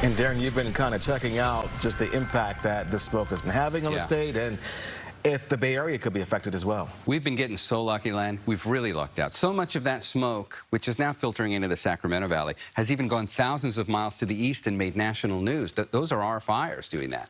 And Darren, you've been kind of checking out just the impact that this smoke has been having on the state, and if the Bay Area could be affected as well. We've been getting so lucky, Len. We've really lucked out. So much of that smoke, which is now filtering into the Sacramento Valley, has even gone thousands of miles to the east and made national news. Those are our fires doing that.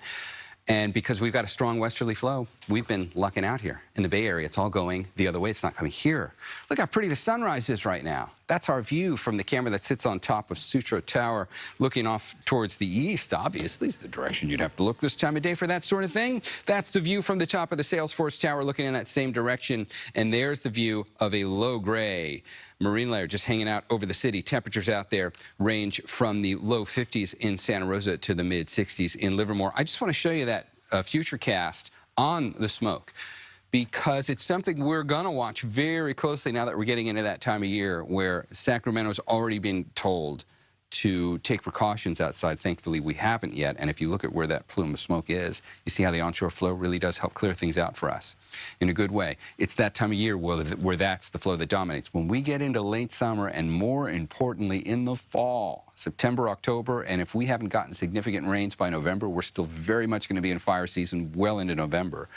And because we've got a strong westerly flow, we've been lucking out here. In the Bay Area, it's all going the other way. It's not coming here. Look how pretty the sunrise is right now. That's our view from the camera that sits on top of Sutro Tower, looking off towards the east. Obviously, it's the direction you'd have to look this time of day for that sort of thing. That's the view from the top of the Salesforce Tower, looking in that same direction. And there's the view of a low gray marine layer just hanging out over the city. Temperatures out there range from the low 50s in Santa Rosa to the mid 60s in Livermore. I just want to show you that future cast on the smoke, because it's something we're going to watch very closely now that we're getting into that time of year where Sacramento's already been told to take precautions outside. Thankfully, we haven't yet. And if you look at where that plume of smoke is, you see how the onshore flow really does help clear things out for us in a good way. It's that time of year where that's the flow that dominates. When we get into late summer and, more importantly, in the fall, September, October, and if we haven't gotten significant rains by November, we're still very much going to be in fire season well into November.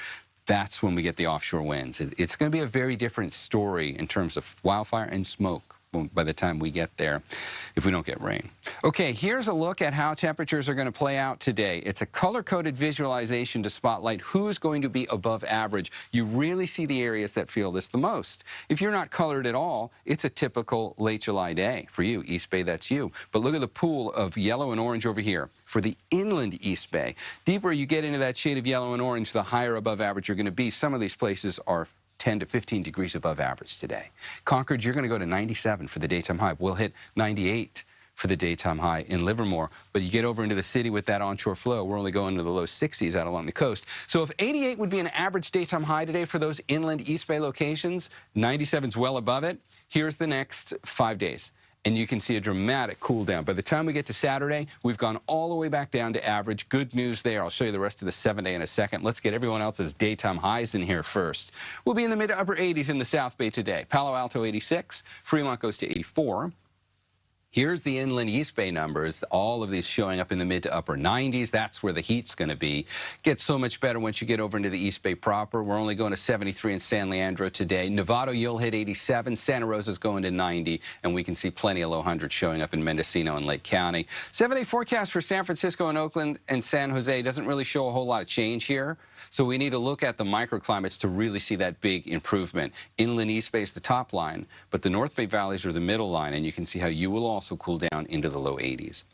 That's when we get the offshore winds. It's going to be a very different story in terms of wildfire and smoke by the time we get there, if we don't get rain. Okay, here's a look at how temperatures are going to play out today. It's a color-coded visualization to spotlight who's going to be above average. You really see the areas that feel this the most. If you're not colored at all, it's a typical late July day. For you, East Bay, that's you. But look at the pool of yellow and orange over here for the inland East Bay. Deeper you get into that shade of yellow and orange, the higher above average you're going to be. Some of these places are 10 to 15 degrees above average today. Concord, you're going to go to 97 for the daytime high. We'll hit 98 for the daytime high in Livermore. But you get over into the city with that onshore flow, we're only going to the low 60s out along the coast. So if 88 would be an average daytime high today for those inland East Bay locations, 97's well above it. Here's the next 5 days. And you can see a dramatic cool down. By the time we get to Saturday, we've gone all the way back down to average. Good news there. I'll show you the rest of the 7-day in a second. Let's get everyone else's daytime highs in here first. We'll be in the mid to upper 80s in the South Bay today. Palo Alto 86, Fremont goes to 84. Here's the inland East Bay numbers, all of these showing up in the mid to upper 90s. That's where the heat's going to be. Gets so much better once you get over into the East Bay proper. We're only going to 73 in San Leandro today. Novato, you'll hit 87. Santa Rosa's going to 90. And we can see plenty of low hundreds showing up in Mendocino and Lake County. 7-day forecast for San Francisco and Oakland and San Jose doesn't really show a whole lot of change here. So we need to look at the microclimates to really see that big improvement. Inland East Bay is the top line, but the North Bay valleys are the middle line. And you can see how you will also cool down into the low 80s.